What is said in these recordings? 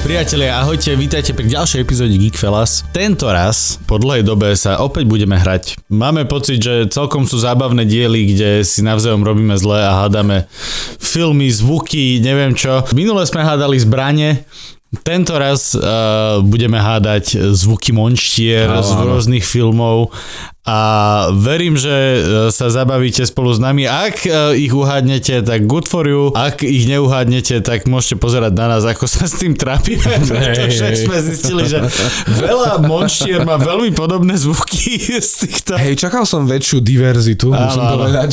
Priatelia, ahojte, vítajte pri ďalšej epizóde Geekfellas. Tento raz, po dlhej dobe sa opäť budeme hrať. Máme pocit, že celkom sú zábavné diely, kde si navzájom robíme zle a hádame filmy, zvuky, neviem čo. Minule sme hádali zbrane, tento raz budeme hádať zvuky monštier z rôznych filmov a verím, že sa zabavíte spolu s nami. Ak ich uhádnete, tak good for you. Ak ich neuhádnete, tak môžete pozerať na nás, ako sa s tým trápime, pretože sme zistili, že veľa monštier má veľmi podobné zvuky z týchto. Hej, čakal som väčšiu diverzitu, musím povedať,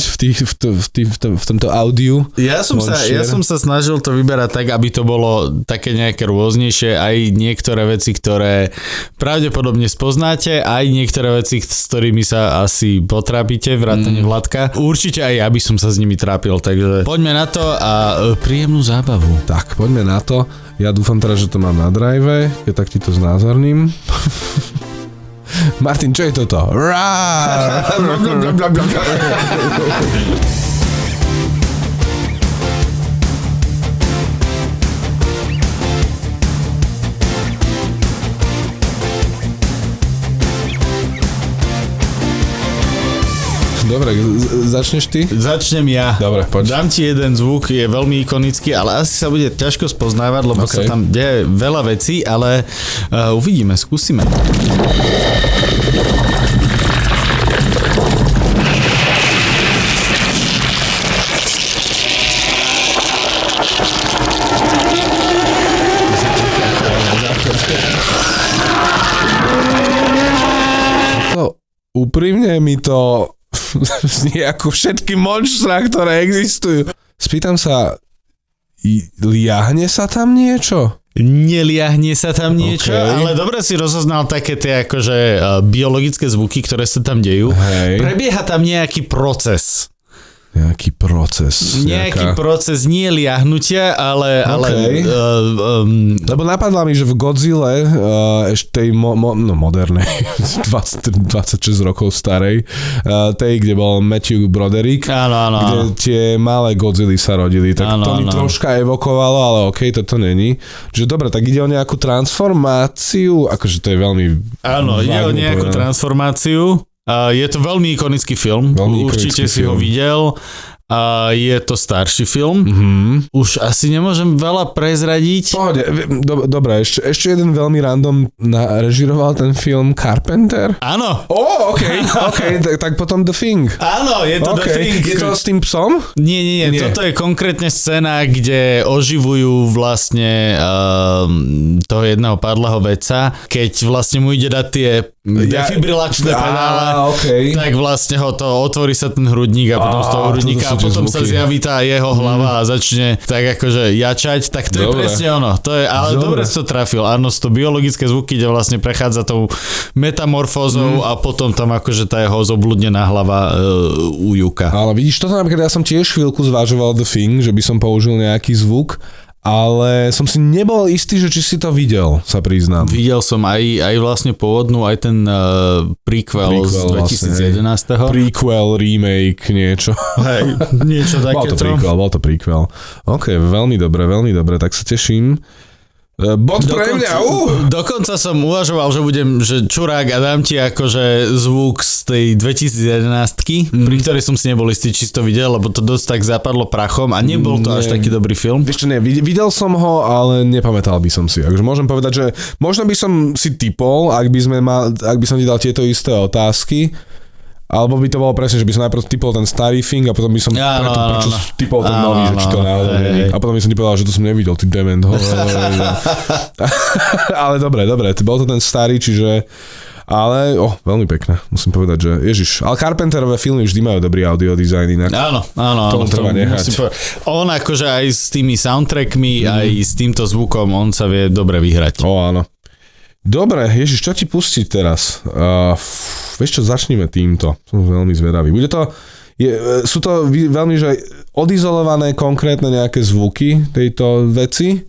v tomto audiu. Ja som sa snažil to vyberať tak, aby to bolo také nejaké rôznejšie, aj niektoré veci, ktoré pravdepodobne spoznáte, aj niektoré veci, s ktorými sa asi potrápite, vrátane Vladka. Určite aj ja by som sa s nimi trápil, takže poďme na to a príjemnú zábavu. Tak, poďme na to. Ja dúfam teraz, že to mám na drive, keď tak ti to znázorním. Martin, čo je toto? Dobre, začneš ty? Začnem ja. Dobre, poď. Dám ti jeden zvuk, je veľmi ikonický, ale asi sa bude ťažko spoznávať, lebo sa tam deje veľa vecí, ale uvidíme, skúsime. Úprimne mi to znie ako všetky monštra, ktoré existujú. Spýtam sa, liahne sa tam niečo? Neliahne sa tam niečo, ale dobre si rozoznal také tie akože biologické zvuky, ktoré sa tam dejú. Hej. Prebieha tam nejaký proces. Nejaký proces. Nejaký proces, nie liahnutia, ale lebo napadla mi, že v Godzille ešte tej modernej 26 rokov starej, tej, kde bol Matthew Broderick, kde tie malé Godzilly sa rodili, tak to mi troška evokovalo, ale toto není. Čiže dobre, tak ide o nejakú transformáciu, akože to je veľmi... Áno, ide o nejakú transformáciu. Je to veľmi ikonický film, určite si ho videl. Je to starší film. Už asi nemôžem veľa prezradiť. Pohode, dobre, ešte jeden veľmi random režiroval ten film Carpenter. Áno. Tak potom The Thing. Áno, je to The Thing. Je to s tým psom? Nie. Toto je konkrétne scéna, kde oživujú vlastne toho jedného padlého vedca, keď vlastne mu ide dať tie defibrilačné pedále, tak vlastne otvorí sa ten hrudník a potom z toho hrudníka a potom sa zjaví tá jeho hlava a začne tak akože jačať, tak to je presne ono. To je, ale dobre si to trafil, áno, to biologické zvuky, kde vlastne prechádza tou metamorfózou a potom tam akože tá jeho zobludnená hlava ujúka. Ale vidíš, toto napríklad ja som tiež chvíľku zvažoval The Thing, že by som použil nejaký zvuk, ale som si nebol istý, že či si to videl, sa priznám. Videl som aj vlastne pôvodnú, aj ten prequel z 2011. Vlastne. Prequel, remake, niečo. Hej, niečo takéto. Bol to prequel. OK, veľmi dobre, tak sa teším. Bod pre mňa, Dokonca som uvažoval, že čurák a dám ti akože zvuk z tej 2011-ky, pri ktorej som si nebol istý, či si to videl, lebo to dosť tak zapadlo prachom a nebol to až taký dobrý film. Vieš čo, videl som ho, ale nepamätal by som si. Takže môžem povedať, že možno by som si tipol, ak by som ti dal tieto isté otázky, alebo by to bolo presne, že by som najprv typol ten starý Thing a potom by som typol ten nový, že či to náhodou nie. A potom by som ti povedal, že to som nevidel, ty dement. Ale dobre, bol to ten starý, čiže... Ale, veľmi pekné, musím povedať, že Ježiš, ale Carpenterové filmy vždy majú dobrý audio design inak. Áno. To treba nechať. On akože aj s tými soundtrackmi, aj s týmto zvukom, on sa vie dobre vyhrať. Áno. Dobre, Ježiš, čo ti pustiť teraz? Vieš čo, začníme týmto. Som veľmi zvedavý. Sú to veľmi že odizolované konkrétne nejaké zvuky tejto veci.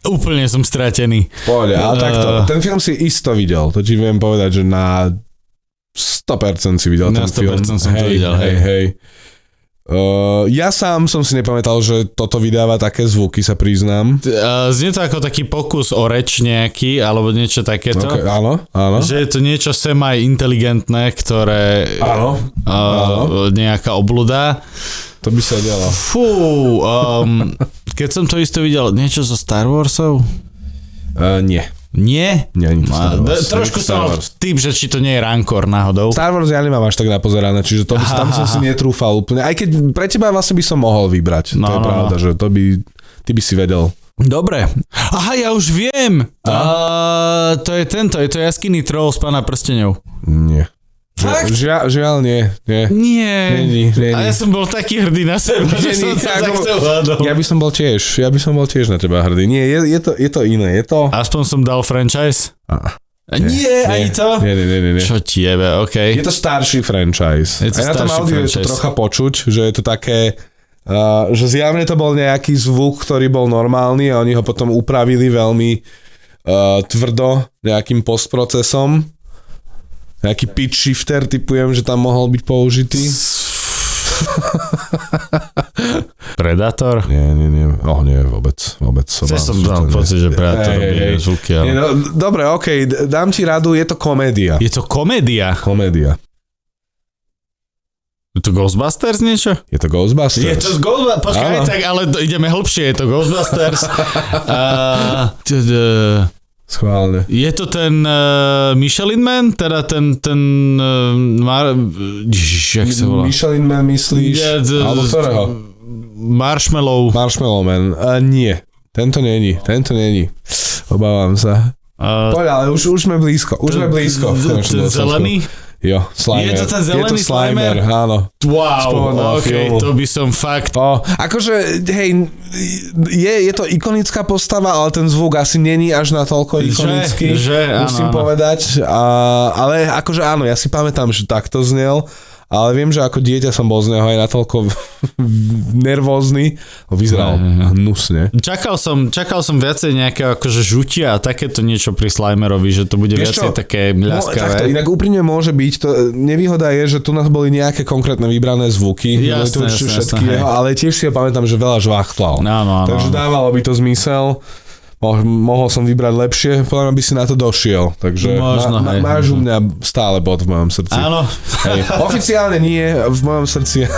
Úplne som stratený. Poďa, ale takto, ten film si isto videl, to ti viem povedať, že na 100% si videl ten film. Na 100% som to videl, hej. Ja sám som si nepamätal, že toto vydáva také zvuky, sa priznám. Znie to ako taký pokus o reč nejaký, alebo niečo takéto. Okay, áno. Že je to niečo semi-inteligentné, ktoré... Áno. Nejaká obluda. To by sa dialo. Fú, keď som to isto videl, niečo zo Star Warsov? Nie. Nie? Nie, trošku som mal typ, že či to nie je Rancor náhodou. Star Wars ja nemám až tak napozerané, čiže to by, tam som si netrúfal úplne. Aj keď pre teba vlastne by som mohol vybrať. To je pravda, že to by, ty by si vedel. Dobre. Aha, ja už viem. To je tento, je to jaskyný troll z Pána prsteňov. Nie. Žiaľ nie. Nie. A ja som bol taký hrdý na seba, že som sa takto hľadol. Ja by som bol tiež na teba hrdý. Nie, je to iné. Je to... Aspoň som dal franchise? Nie, aj to? Nie. Čo tiebe, okej. Je to starší franchise. Aj na tom audiu je to trocha počuť, že je to také... že zjavne to bol nejaký zvuk, ktorý bol normálny a oni ho potom upravili veľmi tvrdo nejakým postprocesom. Nejaký pitch shifter, typujem, že tam mohol byť použitý. Predator? Nie. Nie, vôbec. Chceš som dal pocit, že Predator robí zvuky, ale... Dobre, okej, dám ti radu, je to komédia. Je to komédia? Komédia. Je to Ghostbusters niečo? Je to Ghostbusters. Počkaj, tak ale ideme hlbšie, je to Ghostbusters. Schválne. Je to ten Michelin Man? Teda ten jak sa volá? Michelin Man myslíš? Alebo ktorého? Marshmallow Man. Nie. Tento není. Obávam sa. Poď, ale už sme blízko. Ten zelený? Jo, Slimer. Je to ten zelený Slimer? Áno. Wow, to by som fakt... Akože, hej, je to ikonická postava, ale ten zvuk asi není až na toľko ikonický. Musím povedať. Ale akože áno, ja si pamätám, že takto znel. Ale viem, že ako dieťa som bol z neho aj natoľko nervózny. Vyzeral hnusne. Čakal som viacej nejakého akože žutia a takéto niečo pri Slimerovi, že to bude viacej také mľaskavé. Takto, inak úprimne môže byť. To, nevýhoda je, že tu nás boli nejaké konkrétne vybrané zvuky. Jasné. Ale tiež si ja pamätám, že veľa žvachtlal. Áno. Takže dávalo by to zmysel. Mohol som vybrať lepšie, podľa mňa by si na to došiel. Takže máš u mňa stále bod v mojom srdci. Áno. Hej. Oficiálne nie, v mojom srdci.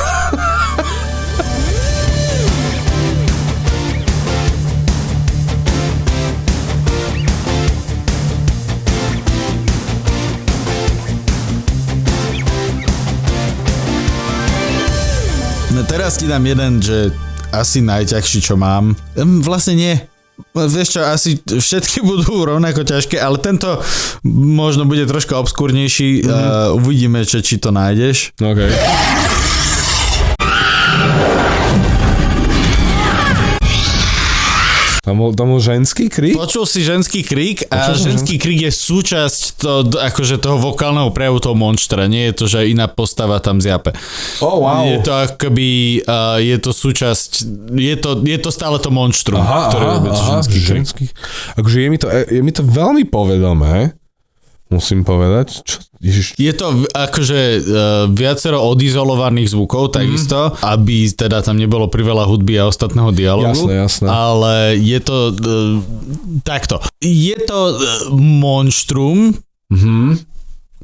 No teraz ti dám jeden, že asi najťažší, čo mám. Vlastne nie. Vieš čo, asi všetky budú rovnako ťažké, ale tento možno bude troška obskúrnejší. Uvidíme, či to nájdeš. OK. Tam bol ženský krík? Počul si ženský krík a ženský krík je súčasť akože toho vokálneho prejavu toho monštra. Nie je to, že iná postava tam zjape. Oh, wow. Je to akoby, je to súčasť, je to stále to monštrum, ktoré robí ženský krík. Akože je mi to veľmi povedomé, musím povedať. Je to akože viacero odizolovaných zvukov takisto, aby teda tam nebolo priveľa hudby a ostatného dialogu. Jasné. Ale je to takto. Je to monštrum,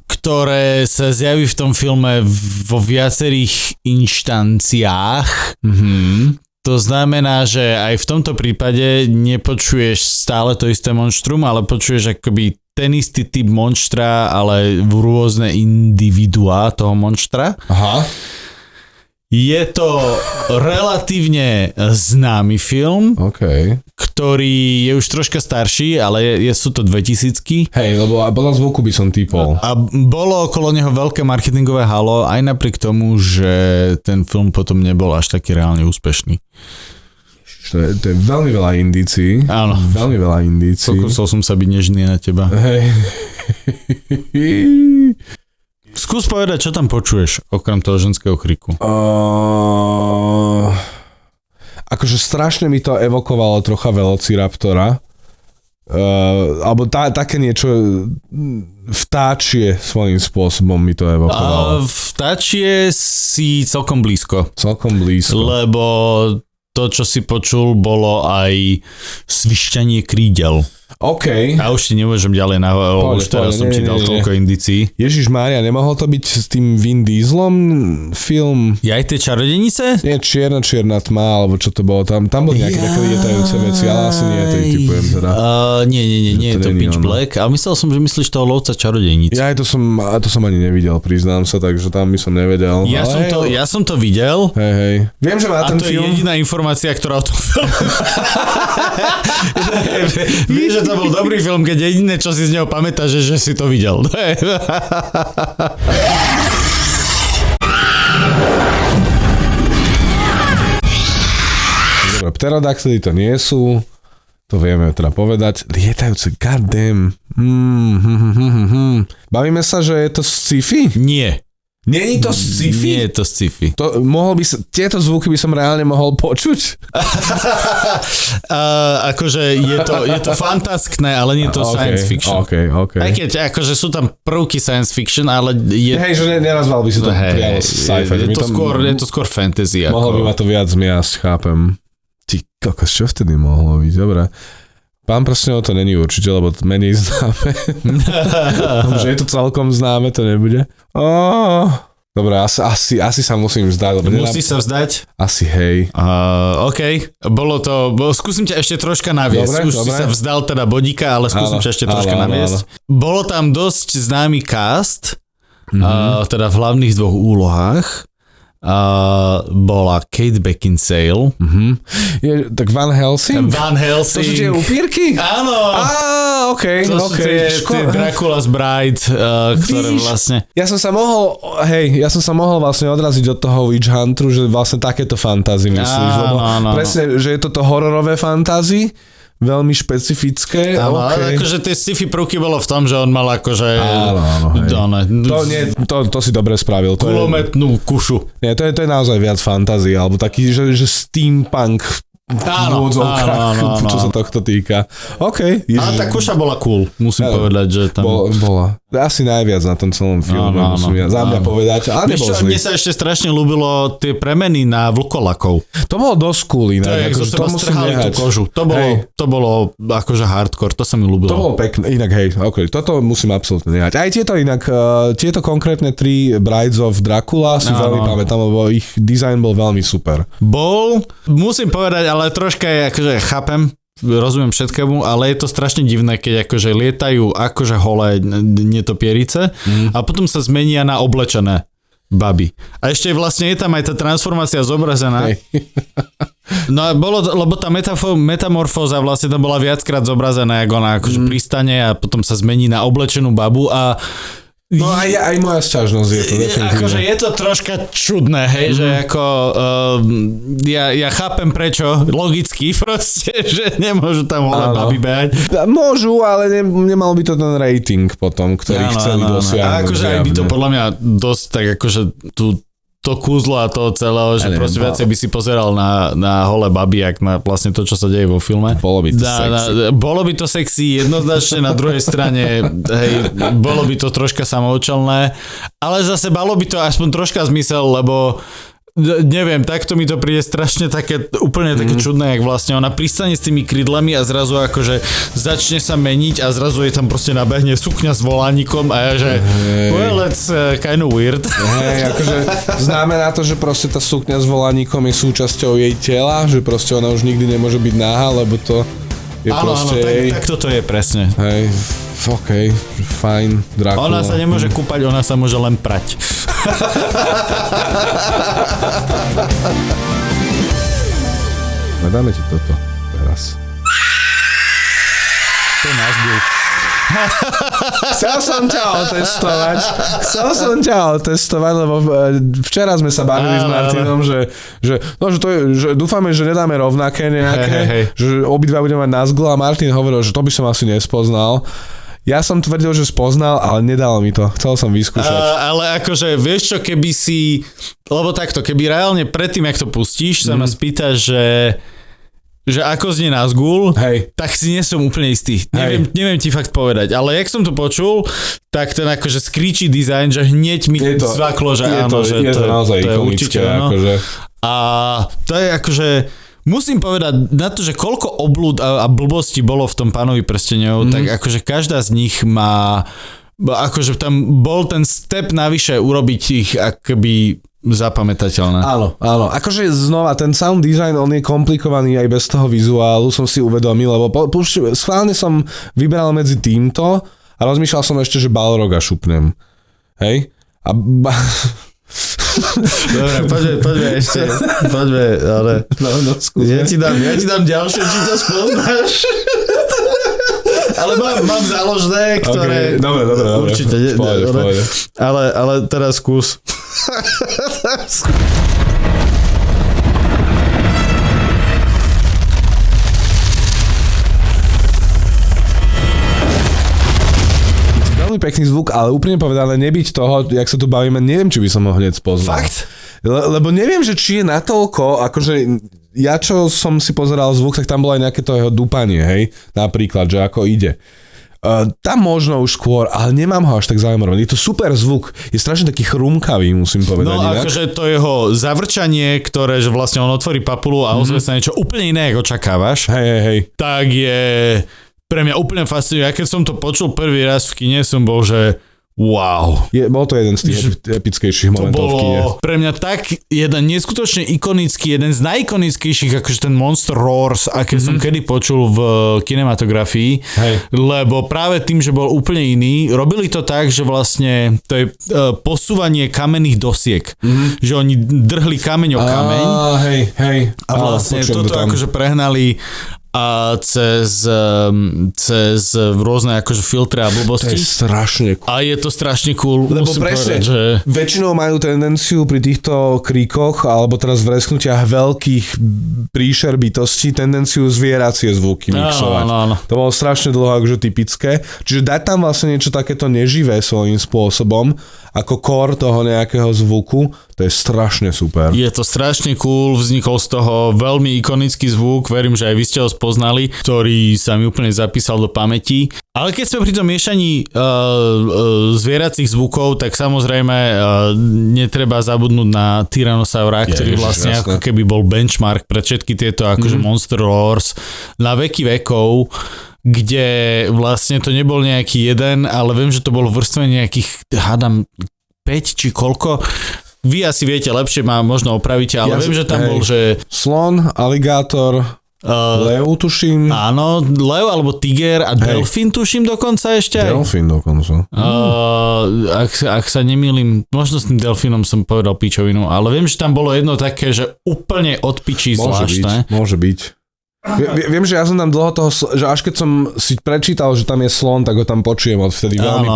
ktoré sa zjaví v tom filme vo viacerých inštanciách. To znamená, že aj v tomto prípade nepočuješ stále to isté monštrum, ale počuješ akoby ten istý typ monštra, ale v rôzne individuá toho monštra. Aha. Je to relatívne známy film, ktorý je už troška starší, ale sú to 2000-ky. Hej, lebo podľa zvuku by som typol. A bolo okolo neho veľké marketingové halo, aj napriek tomu, že ten film potom nebol až taký reálne úspešný. To je veľmi veľa indícií. Áno. Veľmi veľa indícií. Pokúsil som sa byť nežný na teba. Hej. Skús povedať, čo tam počuješ, okrem toho ženského kriku. akože strašne mi to evokovalo trocha Velociraptora. Alebo také niečo vtáčie svojím spôsobom mi to evokovalo. Vtáčie si celkom blízko. Celkom blízko. Lebo to, čo si počul, bolo aj svišťanie krídel. OK. A už ti nemôžem ďalej už teraz som ti dal toľko indícií. Ježišmária, nemohol to byť s tým Vin Dieselom film? Aj tie čarodenice? Nie, čierna tma, alebo čo to bolo tam. Tam boli nejaké také lietajúce veci, ale asi nie, to typujem teda. Nie, to Pitch Black. A myslel som, že myslíš toho lovca čarodeníc. Ja to som ani nevidel, priznám sa, takže tam by som nevedel. Ja som to videl. Hej. Viem, že má ten film. A to je jediná informácia, ktorá o tom filmu. Vieš, že to bol dobrý film, keď jediné, čo si z neho pamätáš, že si to videl. Dobre, pterodaktyly to nie sú, to vieme teda povedať. Lietajúce, goddamn. Bavíme sa, že je to sci-fi? Nie. Nie je to sci-fi? Nie je to sci-fi. Tieto zvuky by som reálne mohol počuť? Akože je to fantaskné, ale nie je to science fiction. Okay. Aj keď akože sú tam prvky science fiction, ale Hej, že nerazval by si to priamo sci-fi. Je to skôr fantasy. Mohlo by ma to viac zmiasť, chápem. Ty kokos, čo vtedy mohlo byť? Dobre. Pán prstenov to není určite, lebo menej známe. Že je to celkom známe, to nebude. Dobre, asi sa musím vzdať. Musíš sa vzdať? Asi hej. OK, skúsim ťa ešte troška naviesť. Už si sa vzdal teda bodíka, ale skúsim ťa ešte troška naviesť. Bolo tam dosť známy cast, teda v hlavných dvoch úlohách. Bola Kate Beckinsale. Tak Van Helsing? Van Helsing. To sú tie upírky? Áno. OK. To sú tie Dracula's Bride, ktoré vlastne... Ja som sa mohol vlastne odraziť od toho Witch Hunteru, že vlastne takéto fantázy myslíš, lebo presne, že je toto hororové fantázy, veľmi špecifické. Áno, ale akože tie sci-fi prvky bolo v tom, že on mal akože... To si dobre spravil. Kulometnú kušu. Nie, to je naozaj viac fantázii, alebo taký, že steampunk áno, čo sa tohto týka. OK. Ale tá kuša bola cool, musím povedať, že tam... Bola. Asi najviac na tom celom filme, musím za mňa povedať. Ale mne sa ešte strašne ľúbilo tie premeny na vlkolakov. To bolo dosť cool inak. To seba strhali tú kožu. To bolo akože hardcore, to sa mi ľúbilo. To bolo pekné, inak hej, ok, toto musím absolútne nehať. Aj tieto konkrétne 3 Brides of Dracula si veľmi pamätám, lebo ich dizajn bol veľmi super. Musím povedať, ale troška je akože chápem, rozumiem všetkému, ale je to strašne divné, keď akože lietajú akože holé netopierice a potom sa zmenia na oblečené baby. A ešte vlastne je tam aj tá transformácia zobrazená. No a lebo tá metamorfóza vlastne tam bola viackrát zobrazená, ako ona akože pristane a potom sa zmení na oblečenú babu a no aj moja sťažnosť je to definitívne. Akože je to troška čudné, hej, že ako ja chápem prečo, logicky proste, že nemôžu tam holé baby behať. Môžu, ale nemal by to ten rating potom, ktorý chceli dosiahnuť. A akože aj by to podľa mňa dosť tak akože to kúzlo a to celého, že proste viacej by si pozeral na holé baby, jak na vlastne to, čo sa deje vo filme. Bolo by to sexy. Bolo by to sexy, jednoznačne na druhej strane, hej, bolo by to troška samoučelné, ale zase malo by to aspoň troška zmysel, lebo neviem, takto mi to príde strašne úplne také čudné, jak vlastne ona pristane s tými krydlami a zrazu akože začne sa meniť a zrazu je tam proste nabehne sukňa s volánikom a ja že well, it's kind of weird. Hej, akože znamená to, že proste tá sukňa s volánikom je súčasťou jej tela, že proste ona už nikdy nemôže byť náha, lebo to je proste jej... tak toto je presne. Hej, OK, fajn, Dracula. Ona sa nemôže kúpať, ona sa môže len prať. Dáme ti toto teraz. To je náš byl. Chcel som ťa otestovať, lebo včera sme sa bavili s Martinom, že dúfame, že nedáme rovnaké nejaké, že obidva budeme mať Nazgul a Martin hovoril, že to by som asi nespoznal. Ja som tvrdil, že spoznal, ale nedalo mi to. Chcel som vyskúšať. Ale akože, vieš čo, keby si... Lebo takto, keby reálne predtým, jak to pustíš, sa ma spýtaš, že ako znie Nazgul, tak si nie som úplne istý. Neviem ti fakt povedať, ale jak som to počul, tak ten akože screechy design, že hneď mi zvaklo, že áno, že je to naozaj to je určite áno. Akože. A to je akože, musím povedať, na to, že koľko oblúd a blbosti bolo v tom Pánovi prsteňov, tak akože každá z nich má, akože tam bol ten step navyše urobiť ich akoby zapamätateľné. Áno. Akože znova, ten sound design, on je komplikovaný aj bez toho vizuálu, som si uvedomil, lebo schválne som vyberal medzi týmto a rozmýšľal som ešte, že Balroga šupnem. Hej? Dobre, poďme ešte. Poďme, ale... No, ja ti dám ďalšie, či to spoznáš. Ale mám záložné, ktoré... Okay, dobre. Určite. Pohode. Ale teraz skús. Veľmi pekný zvuk, ale úplne povedané, nebyť toho, jak sa tu bavíme, neviem, či by som ho hneď spoznal. Fakt? Lebo neviem, že či je natoľko, akože ja čo som si pozeral zvuk, tak tam bolo aj nejaké to jeho dúpanie, hej, napríklad, že ako ide. Tam možno už skôr, ale nemám ho až tak zaujímavý. Je to super zvuk, je strašne taký chrumkavý, musím povedať. No akože to jeho zavrčanie, ktoré, že vlastne on otvorí papulu a ozve sa niečo úplne iné, ako očakávaš. Hej. Tak je pre mňa úplne fascinujúce. Ja keď som to počul prvý raz v kine, som bol, že wow. Bol to jeden z tých epickejších momentov v kine. Pre mňa tak jeden neskutočne ikonický, jeden z najikonickejších, akože ten Monster Roars, aké som kedy počul v kinematografii, lebo práve tým, že bol úplne iný, robili to tak, že vlastne to je posúvanie kamenných dosiek. Že oni drhli kameň o kameň. Hej. A vlastne toto akože prehnali a cez rôzne akože filtre a blbosti. To je strašne cool. A je to strašne cool. Lebo presne, že väčšinou majú tendenciu pri týchto kríkoch alebo teraz v resknutiach veľkých príšer bytostí tendenciu zvieracie zvuky mixovať. Áno. To bolo strašne dlho akože typické. Čiže dať tam vlastne niečo takéto neživé svojím spôsobom ako core toho nejakého zvuku, to je strašne super. Je to strašne cool, vznikol z toho veľmi ikonický zvuk, verím, že aj vy ste ho spoznali, ktorý sa mi úplne zapísal do pamäti. Ale keď sme pri tom miešaní zvieracích zvukov, tak samozrejme netreba zabudnúť na Tyrannosaura, ktorý vlastne ako keby bol benchmark pre všetky tieto akože Monster Roars na veky vekov, kde vlastne to nebol nejaký jeden, ale viem, že to bolo vrstvené nejakých, hádam, 5 či koľko. Vy asi viete lepšie, ma možno opravíte, ale viem, že tam bol, že... Slon, aligátor, lev tuším. Áno, lev alebo tiger a delfín tuším dokonca ešte aj. Delfín dokonca. Ak sa nemýlim, možno s tým delfínom som povedal pičovinu, ale viem, že tam bolo jedno také, že úplne od pičí zvláštne. Môže byť. Viem, že ja som tam dlho toho, že až keď som si prečítal, že tam je slon, tak ho tam počujem odvtedy veľmi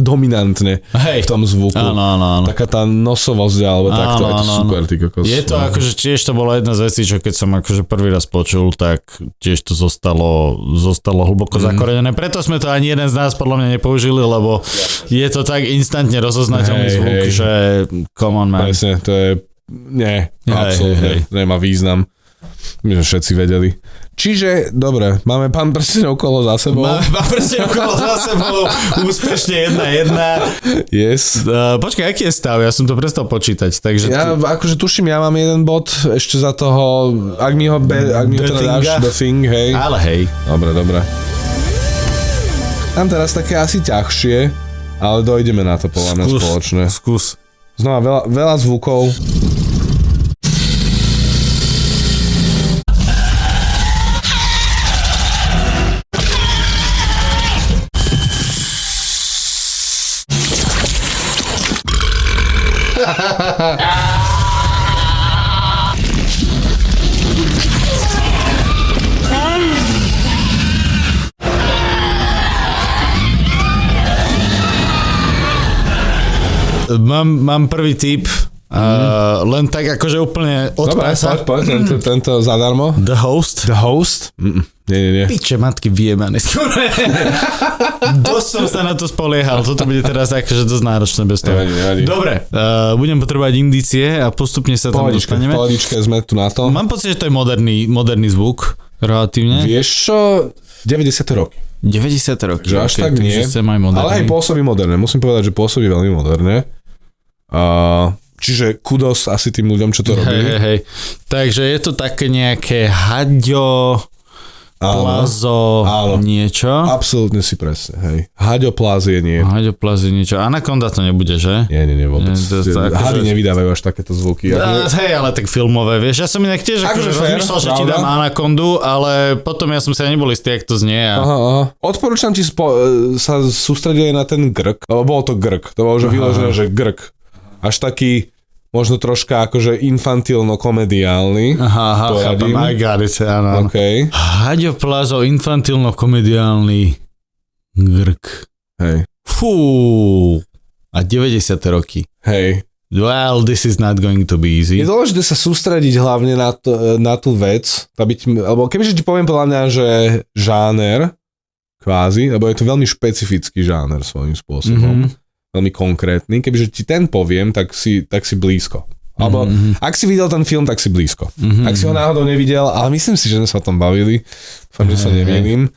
dominantne v tom zvuku. Áno. Taká tá nosovosť, alebo takto, je to super, ty kokos. Je to akože tiež to bola jedna z vecí, čo keď som akože prvý raz počul, tak tiež to zostalo hlboko zakorenené. Preto sme to ani jeden z nás podľa mňa nepoužili, lebo je to tak instantne rozoznateľný zvuk, že come on man. Presne, to je, absolútne, nemá význam. My sme všetci vedeli. Čiže, dobre, máme pán prsteň okolo za sebou. Úspešne 1-1. Yes. Počkaj, aký je stav? Ja som to prestal počítať. Takže akože tuším, ja mám jeden bod ešte za toho, ak mi ho teda dáš, The Thing, hej. Ale hej. Dobre. Mám teraz také asi ťažšie, ale dojdeme na to podľa mňa spoločne. Skús. Znova veľa zvukov. Mám prvý tip. Len tak akože úplne od pása. Dobre, poď, tento zadarmo. The Host? Nie. Piče matky vyjemané. Dosť som sa na to spoliehal. Toto bude teraz akože dosť náročné bez toho. Nevadí. Dobre, budem potrebovať indície a postupne sa tam dostaneme. Pohodičke, sme tu na to. Mám pocit, že to je moderný zvuk, relatívne. Vieš čo? 90. roky. 90. roky. Že až tak nie. Ale aj pôsobí moderne. Musím povedať, že pôsobí veľmi moderne. Čiže kudos asi tým ľuďom, čo to robili. Hej. Takže je to také nejaké Haďo, Plazo, niečo. Absolútne si presne, hej. Haďo Plazie nie. Haďo Plazie niečo. Anakonda to nebude, že? Nie, vôbec. Hady nevydávajú až takéto zvuky. Hej, ale tak filmové, vieš. Ja som inak tiež akože rozmýšľal, že ti dám Anakondu, ale potom ja som sa nebol istý, jak to znie. Aha. Odporúčam ti sa sústrediť na ten grk. Bol to grk. To bolo už vyložené, že grk. Až taký možno troška akože infantilno-komediálny. Aha, chápem, I got it, áno. Okay. Haďo Plazo, infantilno-komediálny grk. Hej. Fú. A 90. roky. Hej. Well, this is not going to be easy. Je dôležité sa sústrediť hlavne na tú vec, alebo kebyže ti poviem podľa mňa, že žáner, kvázi, lebo je to veľmi špecifický žáner svojím spôsobom. Veľmi konkrétny. Kebyže ti ten poviem, tak si blízko. Alebo ak si videl ten film, tak si blízko. Ak si ho náhodou nevidel, ale myslím si, že sme sa o tom bavili. Dúfam, že sa nemýlim.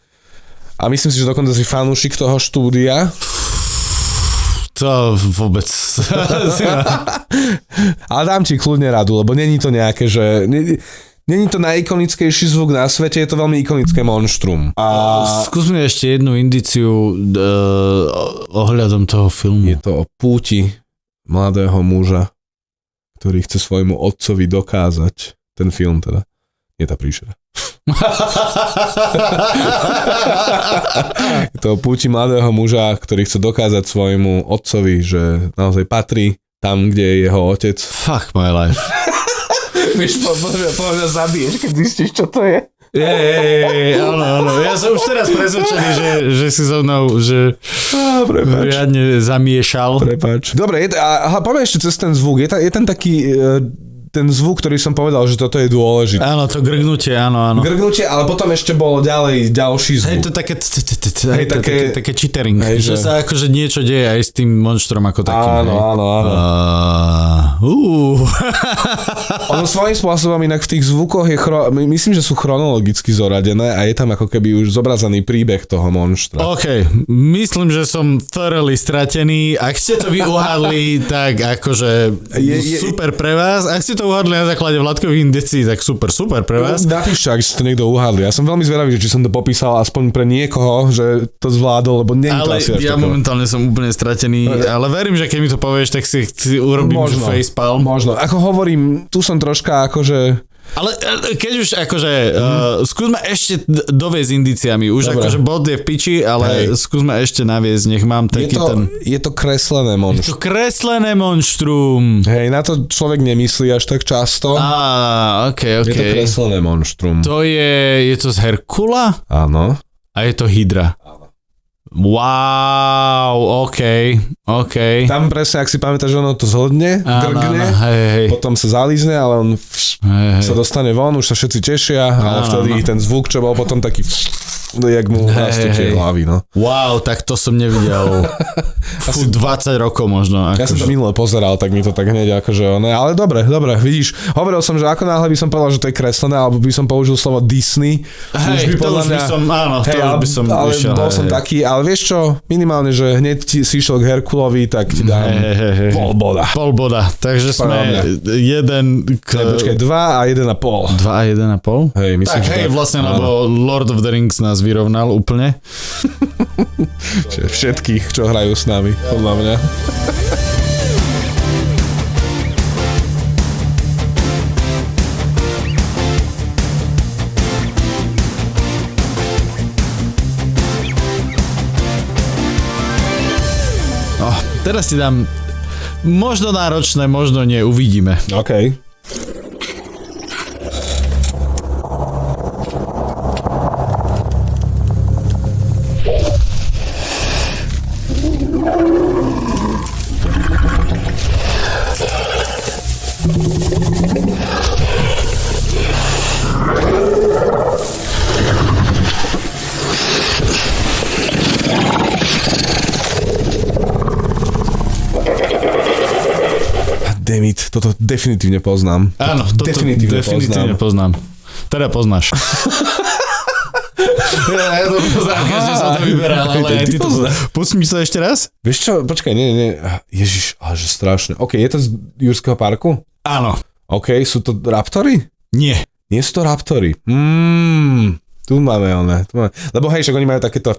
A myslím si, že dokonca si fanúšik toho štúdia. To vôbec. Ale dám ti kľudne radu, lebo není to nejaké, že... Není to najikonickejší zvuk na svete, je to veľmi ikonické monštrum. Skús mi ešte jednu indíciu ohľadom toho filmu. Je to o púti mladého muža, ktorý chce svojmu otcovi dokázať, ten film teda, nie tá príšera. Je to o púti mladého muža, ktorý chce dokázať svojmu otcovi, že naozaj patrí tam, kde je jeho otec. Fuck my life. Vieš, podľa zabiješ, keď zistíš, čo to je. Áno. Ja som už teraz presvedčený, že si so mnou, že riadne zamiešal. Prepáč. Dobre, poďme ešte cez ten zvuk. Je ten taký... ten zvuk, ktorý som povedal, že toto je dôležité. Áno, to grgnutie, áno. Grgnutie, ale potom ešte bolo ďalší zvuk. Hej, to také chittering, že sa akože niečo deje aj s tým monštrom ako takým. Áno. Ono svojím spôsobom inak v tých zvukoch je, myslím, že sú chronologicky zoradené a je tam ako keby už zobrazený príbeh toho monštra. OK, myslím, že som thoroughly stratený. Ak ste to vy uhádli, tak akože super pre vás. Ak ste to uhádli na základe Vladkových indícií, tak super pre vás. Napíšte, ak ste to niekto uhádli. Ja som veľmi zvedavý, že či som to popísal aspoň pre niekoho, že to zvládol, lebo nie je to asi až ja momentálne som úplne stratený, ale verím, že keď mi to povieš, tak si urobím facepalm. Možno. Ako hovorím, tu som troška akože... Ale keď už akože skúsme ešte doviesť indíciami. Už dobre. Akože bod je v piči, ale skúsme ešte naviesť, nech mám taký Je to kreslené monštrum. Je to kreslené monštrum. Hej, na to človek nemyslí až tak často. Okay. Je to kreslené monštrum. To je to z Herkula? Áno. A je to Hydra. Wow, OK. Tam presne, ak si pamätáš, ono to zhodne, grgne, potom sa zalízne, ale on sa dostane von, už sa všetci tešia, ale vtedy ten zvuk, čo bol potom taký jak mu rastú tie hlavy, no. Wow, tak to som nevidel. 20 rokov možno. Ja som to minule pozeral, tak mi to tak hneď akože ale dobre, vidíš, hovoril som, že ako náhle by som povedal, že to je kreslené, alebo by som použil slovo Disney. Hej, to už by som, áno, to už by som vyšiel. Ale bol som taký, ale vieš čo, minimálne, že hneď si išiel k Herkulovi, tak ti dám pol boda. Takže sme 2 a 1,5. 2 a 1,5? Hej, myslím, tak hej, vlastne, lebo Lord of the Rings nás vyrovnal úplne. Všetkých, čo hrajú s nami, podľa mňa. Teraz ti dám možno náročné, možno nie, uvidíme. OK. goddammit, toto definitívne poznám. Áno, toto definitívne poznám. Teda poznáš. Ja to poznám, keďže som to vyberal, ale aj ty to poznáš. Pust mi to ešte raz? Vieš čo, počkaj, nie. Ježiš, že strašné. OK, je to z Jurského parku? Áno. OK, sú to raptory? Nie. Nie sú to raptory. Tu máme one. Lebo hej, však oni majú takéto...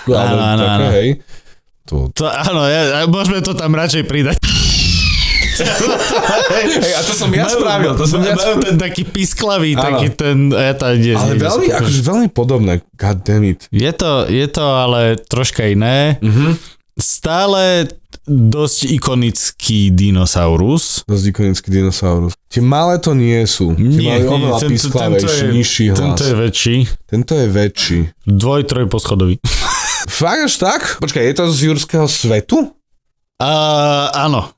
Áno. Hej. To, áno, môžeme to tam radšej pridať. Hej, a to som ja spravil. Majú ten taký pisklavý, taký ten... Ale veľmi podobné. God damn it. Je to ale troška iné. Stále dosť ikonický dinosaurus. Tie malé to nie sú. Tie majú oveľa pisklavejší, nižší hlas. Tento je väčší. 2-3 poschodový. Fakt až tak? Počkaj, je to z Jurského svetu? Áno.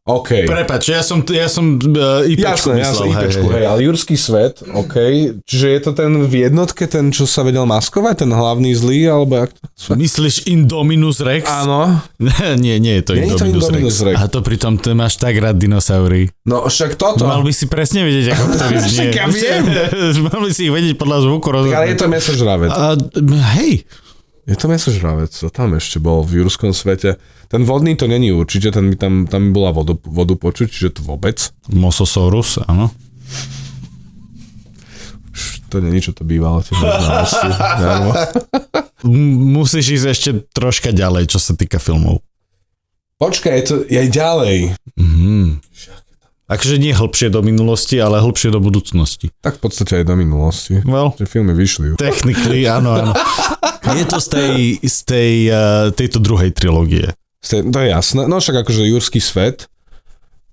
OK. Prepáč, ja som IPčku myslel. IPčku, hej, ale Jurský svet, OK. Čiže je to ten v jednotke, ten, čo sa vedel maskovať, ten hlavný zlý, alebo jak to? Myslíš Indominus Rex? Áno. Nie je to Indominus Rex. A to pritom ty máš tak rád dinosaury. No však toto. Mal by si presne vedieť, ako to vyznie. Však ja viem. Mal by si ich vedieť podľa zvuku. Ale je to mäsožravec. Hej. Je to mäsožravec, to tam ešte bol v Jurskom svete. Ten vodný to není určite, tam bola vodu počuť, čiže to vôbec. Mosasaurus, áno. To není, čo to bývalo. Musíš ísť ešte troška ďalej, čo sa týka filmov. Počkaj, je aj ďalej. Akože nie hlbšie do minulosti, ale hlbšie do budúcnosti. Tak v podstate aj do minulosti. Well, že filmy vyšli. Technically, áno. Je to z tejto druhej trilógie. To je jasné. No však akože Jurský svet,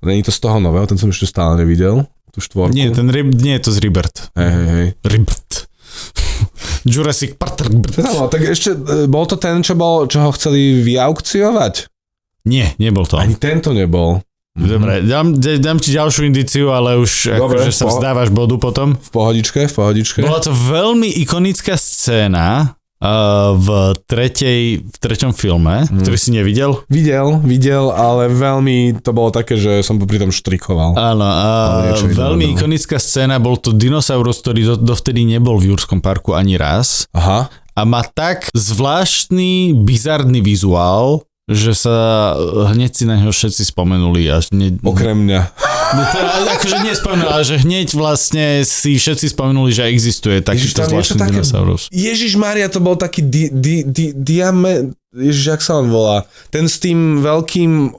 není to z toho nového, ten som ešte stále nevidel. Tú štvorku. Nie, nie je to z Rebirth. Hej. Rebirth. Jurassic Park. Tak ešte, bol to ten, čo ho chceli vyaukciovať? Nie, nebol to. Ani tento nebol. Dobre, dám ti ďalšiu indíciu, ale už akože sa vzdávaš bodu potom. V pohodičke. Bola to veľmi ikonická scéna v treťom filme, ktorý si nevidel? Videl, ale veľmi to bolo také, že som pri tom štrikoval. Áno, veľmi ikonická scéna, bol to dinosaurus, ktorý dovtedy nebol v Jurskom parku ani raz. Aha. A má tak zvláštny, bizarný vizuál, že sa hneď si na ňo všetci spomenuli. Okrem mňa. Akože nespomenuli, ale že hneď vlastne si všetci spomenuli, že existuje takýto zvláštny dinosaurus. Ježišmária, to bol taký Ježiš, jak sa on volá? Ten s tým veľkým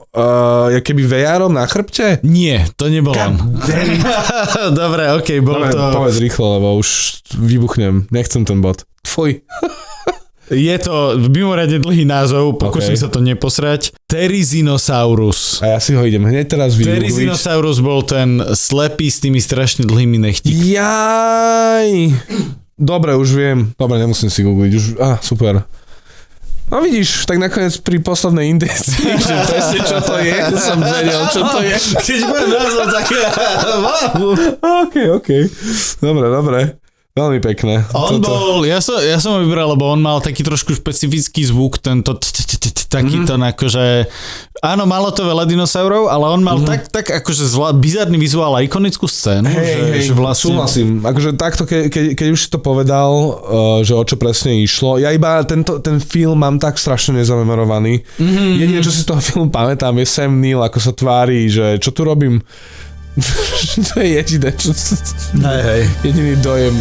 keby vejárom na chrbte? Nie, to nebol on. Dobre, okej, bol to... Povedz rýchlo, lebo už vybuchnem. Nechcem ten bod. Tvoj. Je to mimoriadne dlhý názov, pokúsim sa to neposrať. Therizinosaurus. A ja si ho idem hneď teraz vygoogliť. Therizinosaurus bol ten slepý s tými strašne dlhými nechtíkmi. Jaj! Dobre, už viem. Dobre, nemusím si googliť. Super. No vidíš, tak nakoniec pri poslednej indekcii, že presne čo to je, som vedel, čo to je. Keď budem názov také... OK. Dobre. Veľmi pekné. Ja som ho vybral, lebo on mal taký trošku špecifický zvuk, tento takýto akože... Áno, malo to veľa dinosaurov, ale on mal tak akože bizarný vizuál a ikonickú scénu, že vlastne... Súhlasím. Akože takto, keď už si to povedal, že o čo presne išlo, ja iba ten film mám tak strašne nezamemorovaný. Jediné, čo si z toho filmu pamätám, je Sam Neill, ako sa tvári, že čo tu robím. To je jediné, čo... Jediný dojem.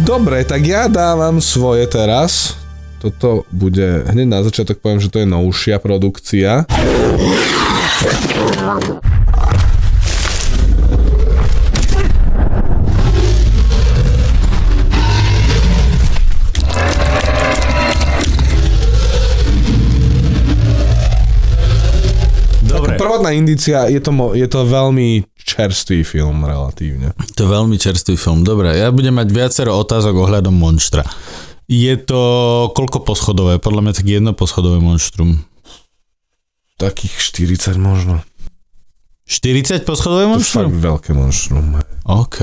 Dobre, tak ja dávam svoje teraz. Toto bude, hneď na začiatok poviem, že to je novšia produkcia. Prvotná indícia, je to veľmi čerstvý film relatívne. To je veľmi čerstvý film, dobre. Ja budem mať viacero otázok ohľadom monštra. Je to koľko poschodové? Podľa mňa tak jedno poschodové monštrum. Takých 40 možno. 40 poschodové monštrum? To je fakt veľké monštrum. OK.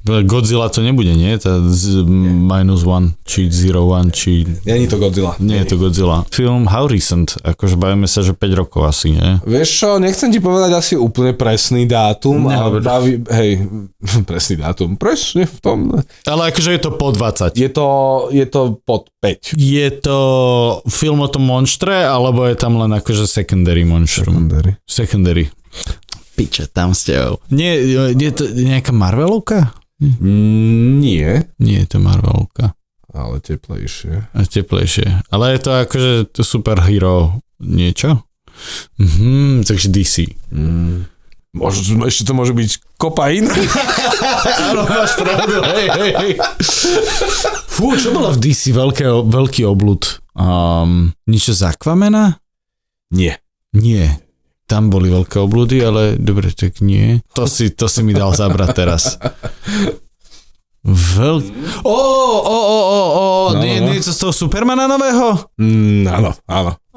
Godzilla to nebude, nie? Tá -1, či 0-1, či... Nie je to Godzilla. Nie je to Godzilla. Film How Recent, akože bavíme sa, že 5 rokov asi, nie? Vieš čo, nechcem ti povedať asi úplne presný dátum, ale presný dátum, presne v tom. Ale akože je to po 20. Je to pod 5. Je to film o tom monstre, alebo je tam len akože secondary monštrum? Secondary. Piče, tam ste. Nie, je to nejaká Marvelovka? Nie. Nie je to Marvelovka. Ale teplejšie. Ale je to akože superhero niečo? Takže DC. Ešte to môže byť kopain. Áno, máš pravdu. Hej. Fú, čo bola v DC veľký oblud? Niečo z Aquamana? Nie. Tam boli veľké obludy, ale dobre, tak nie. To si mi dal zabrať teraz. Nie to z toho Supermana nového?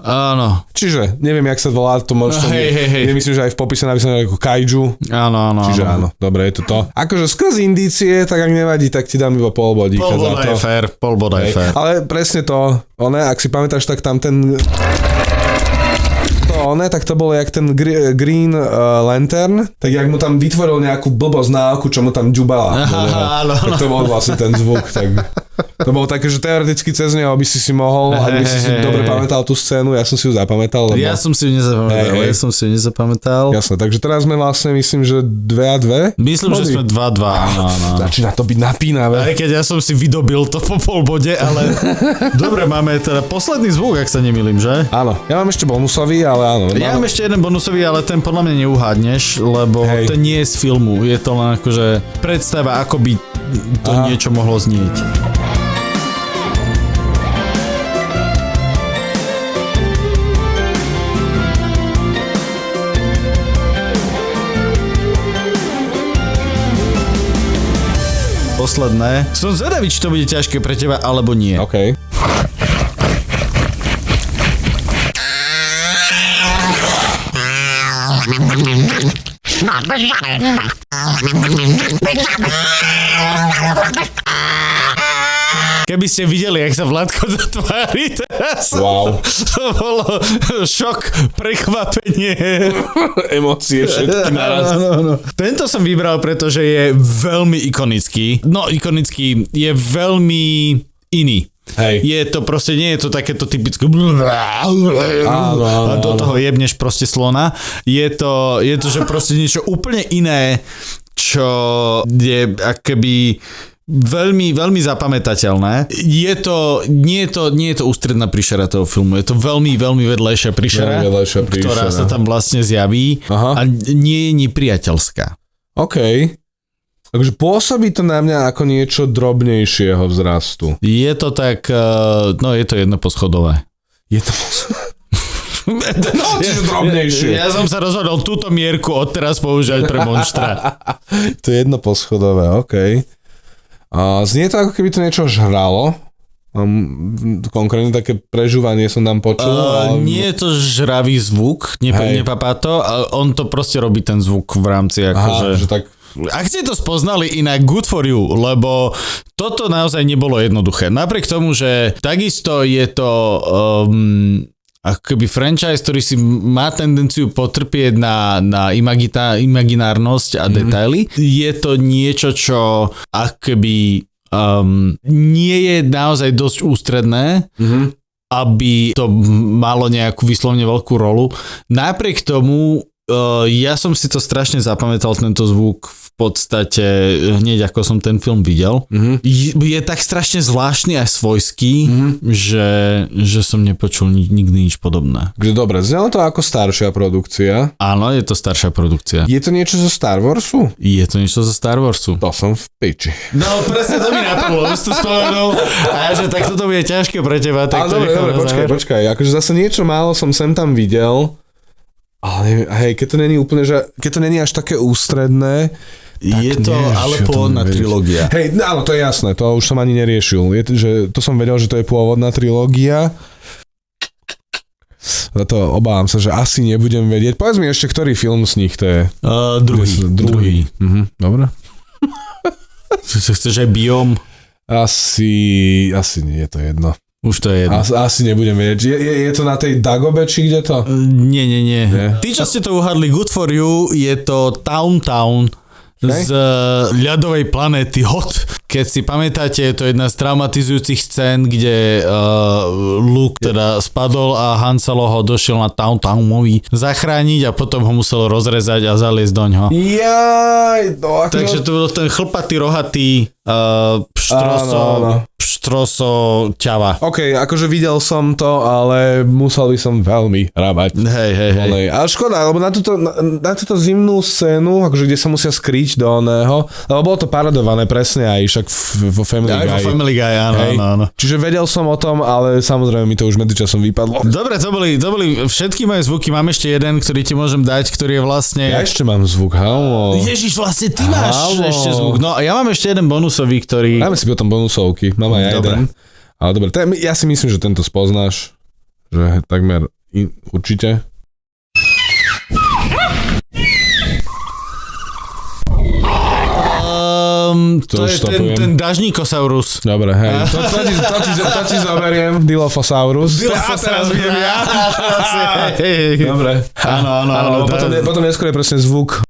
Áno. Čiže, neviem, jak sa volá, to možno nemyslím, že aj v popise napísané ako kaiju. Áno. Čiže áno, dobre, je to to. Akože skrz indície, tak ak nevadí, tak ti dám iba pol bodíka za to. Pol boda je fér. Ale presne to, ak si pamätáš, tak tam ten... tak to bolo jak ten Green Lantern, tak jak mu tam vytvoril nejakú blbosť na oku, čo mu tam ďubala. Tak to bol vlastne ten zvuk. Tak to bolo také, že teoreticky cez neho by si mohol, ak by si dobre pamätal tú scénu, ja som si ju zapamätal. Ja som si ju nezapamätal. Jasné, takže teraz sme vlastne, myslím, že 2-2. Myslím, že sme 2-2. Začína to byť napínavé. Aj keď ja som si vydobil to po pol bode, ale dobre, máme teda posledný zvuk, ak sa nemýlim, že? Áno, ja mám ešte bonusový, ale áno. Ja mám ešte jeden bonusový, ale ten podľa mňa neuhádneš, lebo ten nie je z filmu. Je to len akože predstava, ako by to niečo mohlo znieť. Posledné. Som zvedavý, či to bude ťažké pre teba, alebo nie. OK. Keby ste videli, jak sa Vládko zatvári teraz. Wow. To bolo šok, prekvapenie. Emócie všetky naraz. No. Tento som vybral, pretože je veľmi ikonický. No, ikonický, je veľmi iný. Hej. Je to proste, nie je to takéto typické a do toho jebneš proste slona. Je to, že proste niečo úplne iné, čo je akoby veľmi, veľmi zapamätateľné. Nie je to ústredná príšera toho filmu, je to veľmi, veľmi vedlejšia príšera, ktorá sa tam vlastne zjaví. A nie je nepriateľská. OK. Takže pôsobí to na mňa ako niečo drobnejšieho vzrastu. Je to tak, je to jednoposchodové. Je to čiže drobnejšie. Ja som sa rozhodol túto mierku odteraz používať pre monštra. To je jednoposchodové, OK. Znie to ako keby to niečo žralo. Konkrétne také prežúvanie som tam počul. Nie je to žravý zvuk, nepapá to, on to proste robí ten zvuk v rámci akože... že tak... Ak ste to spoznali, inak good for you, lebo toto naozaj nebolo jednoduché. Napriek tomu, že takisto je to ako keby franchise, ktorý si má tendenciu potrpieť na imaginárnosť a detaily, je to niečo, čo akoby nie je naozaj dosť ústredné, aby to malo nejakú vyslovne veľkú rolu. Napriek tomu ja som si to strašne zapamätal, tento zvuk v podstate hneď ako som ten film videl. Je tak strašne zvláštny a svojský, že som nepočul nikdy nič podobné. Takže dobre, znelo to ako staršia produkcia. Áno, je to staršia produkcia. Je to niečo zo Star Warsu? Je to niečo zo Star Warsu. To som v piči. No presne to mi napadlo, už to spomenul. A že tak toto bude ťažké pre teba. Tak ale dobre, počkaj. Akože zase niečo málo som sem tam videl. Ale hej, keď to není úplne, že keď to není až také ústredné, je to ale pôvodná trilógia. Hej, áno, to je jasné, to už som ani neriešil. To som vedel, že to je pôvodná trilógia. Za to obávam sa, že asi nebudem vedieť. Povedz mi ešte, ktorý film z nich to je? Druhý. Dobre. Chceš aj biom? Asi nie, je to jedno. Už to je jedno. Asi nebudem vedieť. Je to na tej Dagobe, či kde to? Nie. Tí, čo ste to uhadli, good for you, je to Town z ľadovej planéty Hot. Keď si pamätáte, je to jedna z traumatizujúcich scén, kde Luke teda spadol a Han Solo ho došiel na Town zachrániť a potom ho musel rozrezať a zaliesť doňho. Takže to bol ten chlpatý, rohatý pštroso ťava. OK, akože videl som to, ale musel by som veľmi rábať. Hej. Ale škoda, lebo na túto zimnú scénu, akože kde sa musia skryť do oného, lebo bolo to parodované presne aj však vo Family Guy. Aj vo Family Guy, áno. Čiže vedel som o tom, ale samozrejme mi to už medzičasom vypadlo. Dobre, to boli všetky moje zvuky. Mám ešte jeden, ktorý ti môžem dať, ktorý je vlastne... Ja ešte mám zvuk, halo. Ježiš, vlastne ty máš ešte zvuk. No, ja mám ešte jeden bonusový, ktorý... Dáme si potom bonusovky. Mám aj jeden. Ale dobre, ja si myslím, že tento spoznáš. Že takmer určite. To je ten dažníkosaurus. Dobre, hej. To ti zoberiem. Dilophosaurus. Teraz viem ja. Dobre. Áno. Potom neskôr je presne zvuk.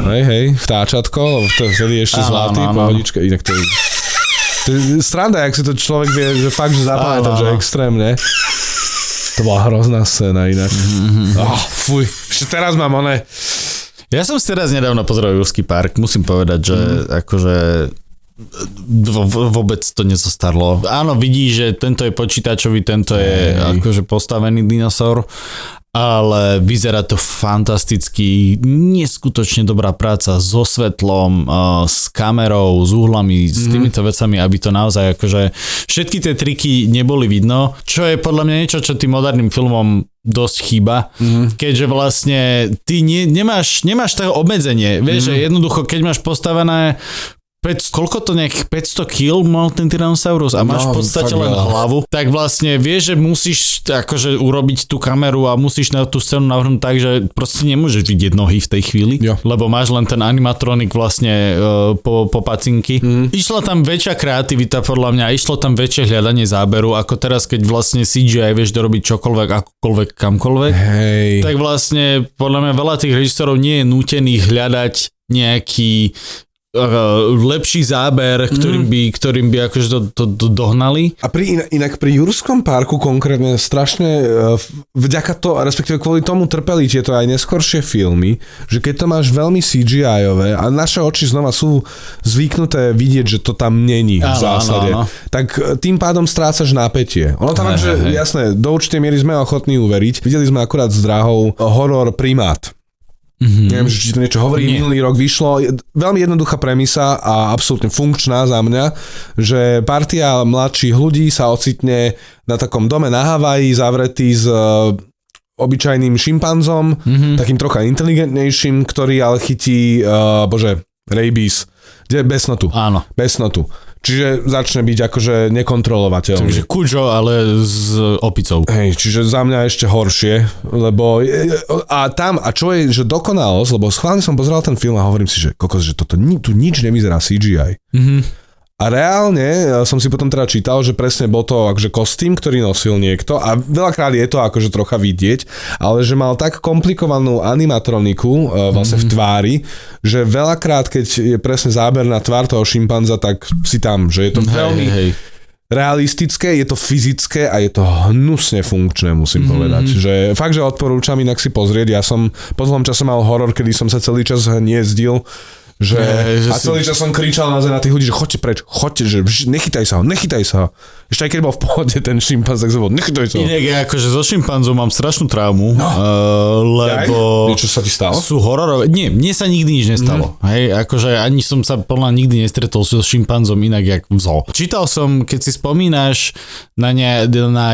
Hej, vtáčatko, lebo vtedy ešte zlatý, pohodička. Inak to je sranda, jak si to človek vie, že fakt, že zapamätať, že extrémne. To bola hrozná scéna inak. Fuj, ešte teraz mám one. Ja som si teraz nedávno pozrel Jurský park, musím povedať, že akože vôbec to nezostarlo. Áno, vidí, že tento je počítačový, tento je akože postavený dinosaur, ale vyzerá to fantasticky, neskutočne dobrá práca so svetlom, s kamerou, s úhlami, s týmito vecami, aby to naozaj akože všetky tie triky neboli vidno, čo je podľa mňa niečo, čo tým moderným filmom dosť chýba, keďže vlastne ty nemáš to obmedzenie, vieš, že jednoducho, keď máš postavené koľko to nejakých 500 kg mal ten Tyrannosaurus a máš v podstate len hlavu, tak vlastne vieš, že musíš akože urobiť tú kameru a musíš na tú scénu navrhnúť tak, že proste nemôžeš vidieť nohy v tej chvíli, lebo máš len ten animatronik vlastne po pacinky. Išla tam väčšia kreativita podľa mňa, išlo tam väčšie hľadanie záberu, ako teraz, keď vlastne CGI vieš dorobiť čokoľvek, akokoľvek, kamkoľvek. Tak vlastne podľa mňa veľa tých režisérov nie je nútených hľadať nejaký lepší záber, ktorým by akože to dohnali. A inak pri Jurskom parku konkrétne strašne vďaka to, respektíve kvôli tomu trpeli tieto aj neskoršie filmy, že keď to máš veľmi CGI-ové a naše oči znova sú zvyknuté vidieť, že to tam není v zásade, tak tým pádom strácaš napätie. Ono tam jasné, do určitej miery sme ochotní uveriť. Videli sme akurát s drahou horor Primát. Neviem, či to niečo hovorí. Minulý rok vyšlo veľmi jednoduchá premisa a absolútne funkčná za mňa, že partia mladších ľudí sa ocitne na takom dome na Havaji zavretý s obyčajným šimpanzom, takým trocha inteligentnejším, ktorý ale chytí rabies, besnotu. Áno. Besnotu. Čiže začne byť akože nekontrolovateľný. Takže Kujo, ale s opicou. Hej, čiže za mňa ešte horšie, lebo a čo je, že dokonalosť, lebo schválne som pozeral ten film a hovorím si, že kokos, že toto tu nič nevyzerá CGI. A reálne som si potom teda čítal, že presne bol to akože kostým, ktorý nosil niekto a veľakrát je to akože trocha vidieť, ale že mal tak komplikovanú animatroniku vlastne v tvári, že veľakrát, keď je presne záber na tvár toho šimpanza, tak si tam, že je to veľmi realistické, je to fyzické a je to hnusne funkčné, musím povedať. Že fakt, že odporúčam inak si pozrieť. Ja som po dlhom čase mal horor, kedy som sa celý čas hniezdil, a celý čas som kričal na tých ľudí, že choďte preč, že nechytaj sa ho. Ešte aj keď bol v pohode ten šimpanz, tak som bol, nechytaj sa ho. Inak ja akože so šimpanzom mám strašnú traumu, lebo... Niečo sa ti stalo? Sú hororové. Nie, mne sa nikdy nič nestalo. Hej, akože ani som sa nikdy nestretol so šimpanzom inak jak v zoo. Čítal som, keď si spomínaš na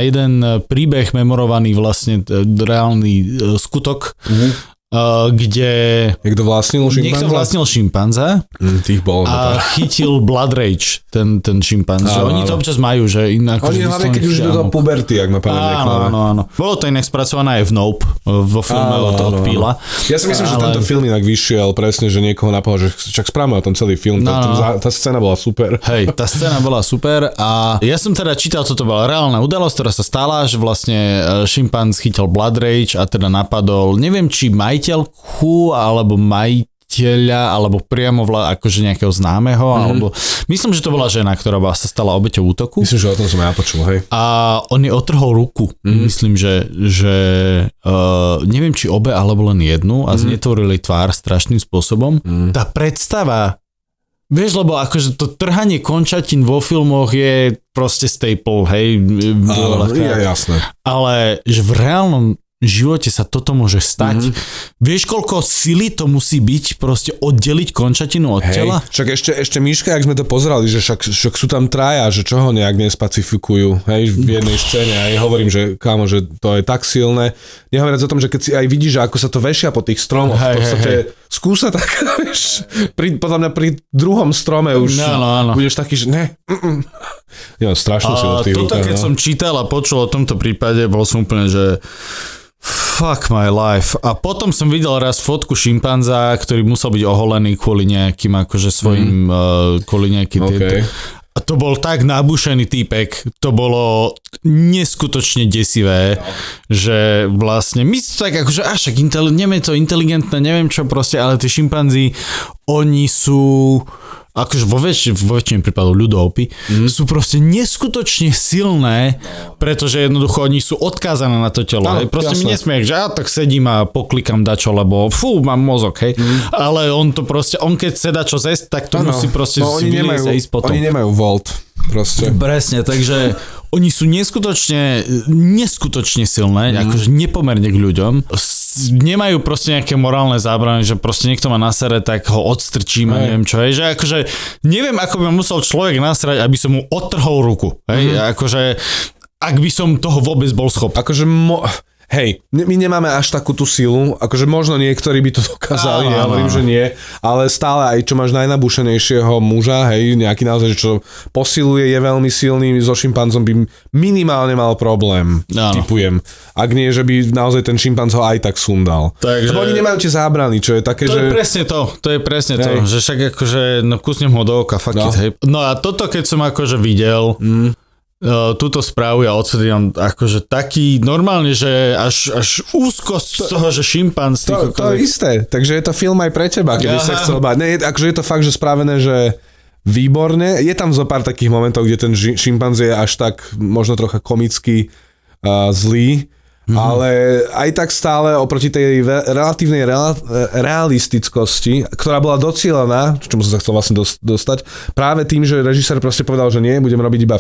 jeden príbeh memorovaný vlastne reálny skutok, kde niekto vlastnil šimpanza tých bol, a chytil Blood Rage, ten šimpanz. Oni to občas majú, že inak... Oni hlavne, keď už idú do puberty, ak ma pamäť. Áno. Bolo to inak spracované aj v Nope, vo filme od Píla. Ja si myslím, že tento film inak vyšiel presne, že niekoho napadlo, že však správame o tom celý film. Tá scéna bola super. Hej, tá scéna bola super a ja som teda čítal, toto bola reálna udalosť, ktorá sa stala, že vlastne šimpanz chytil Blood Rage a teda napadol, neviem, či majiteľku alebo majiteľa, alebo priamo akože nejakého známeho, alebo myslím, že to bola žena, ktorá sa stala obeťou útoku. Myslím, že o tom som ja počul, hej. A on jej otrhol ruku. Myslím, že neviem, či obe, alebo len jednu a znetvorili tvár strašným spôsobom. Tá predstava, vieš, lebo akože to trhanie končatín vo filmoch je proste staple, hej. Je jasné. Ale že v reálnom živote sa toto môže stať. Vieš, koľko sily to musí byť proste oddeliť končatinu od tela? Však ešte Miška, jak sme to pozerali, že však sú tam traja, že čo ho nejak nespacifikujú, hej, v jednej scéne. A ja hovorím, že kámo, že to je tak silné. Nehovoriac o tom, že keď si aj vidíš, že ako sa to vešia po tých stromoch, v podstate skúsa tak, vieš, podľa mňa pri druhom strome už budeš taký, že ne. Ja, strašnú silu v tých rukách. Toto, keď som čítal a počul o tomto prípade, bol som úplne, že fuck my life. A potom som videl raz fotku šimpanza, ktorý musel byť oholený kvôli nejakým akože svojim, kvôli nejakým a to bol tak nabušený týpek, to bolo neskutočne desivé, že vlastne my tak akože však neviem to inteligentné, neviem čo proste, ale tie šimpanzi, oni sú akože vo väčšine prípadov ľudovpy, sú proste neskutočne silné, pretože jednoducho oni sú odkázané na to telo. Proste mi nesmie, že tak sedím a poklikám dačo, lebo mám mozog, hej. Ale on to proste, keď sa dá čo zjesť, tak to musí proste vyliezť a ísť potom. Oni nemajú volt. Proste. Presne, takže oni sú neskutočne silné, akože nepomerne k ľuďom. Nemajú proste nejaké morálne zábrany, že proste niekto ma nasere, tak ho odstrčím a neviem čo. Hej, že akože neviem, ako by musel človek nasrať, aby som mu odtrhol ruku. Hej, akože ak by som toho vôbec bol schopný. Akože hej, my nemáme až takú tú silu, akože možno niektorí by to dokázali, ja hovorím, že nie, ale stále aj čo máš najnabušenejšieho muža, hej, nejaký naozaj, čo posiluje, je veľmi silný, so šimpanzom by minimálne mal problém, typujem. Ak nie, že by naozaj ten šimpanz ho aj tak sundal. Takže lebo oni nemajú tie zábrany, čo je také, to je presne to, že však akože kusnem ho do oka, fuck it, hej. No a toto, keď som akože videl, túto správu ja odsvedím akože taký normálne, že až úzkosť z toho, že šimpanz... To je isté, takže je to film aj pre teba, keby sa chcel báť. Ne, akože je to fakt, že spravené, že výborne. Je tam zo pár takých momentov, kde ten šimpanz je až tak možno trocha komicky zlý, ale aj tak stále oproti tej relatívnej realistickosti, ktorá bola docielená, čomu som sa chcel vlastne dostať, práve tým, že režisér proste povedal, že nie, budem robiť iba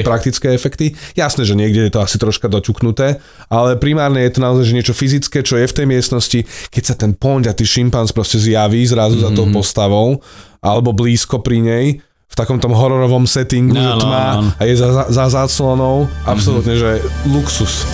praktické efekty. Jasné, že niekde je to asi troška doťuknuté, ale primárne je to naozaj že niečo fyzické, čo je v tej miestnosti, keď sa ten poň a ty šimpanz proste zjaví zrazu za tou postavou, alebo blízko pri nej, v takom tom hororovom settingu, že tma a je za záclonou, absolútne, že luxus.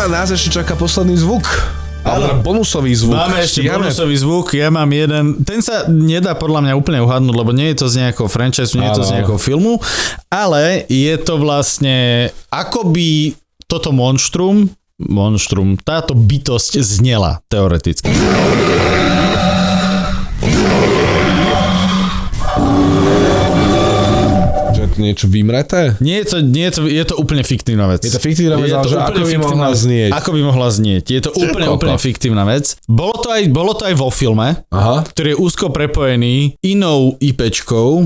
Nás ešte čaká posledný zvuk. Ale bonusový zvuk. Máme ešte bonusový zvuk, ja mám jeden, ten sa nedá podľa mňa úplne uhadnúť, lebo nie je to z nejakého franchise, nie je to z nejakého filmu, ale je to vlastne akoby toto monštrum, táto bytosť znela teoreticky. Niečo vymreté? Nie je to úplne fiktívna vec. Je to fiktívna vec, ale ako by mohla znieť? Ako by mohla znieť. Je to úplne fiktívna vec. Bolo to aj vo filme, ktorý je úzko prepojený inou IPčkou.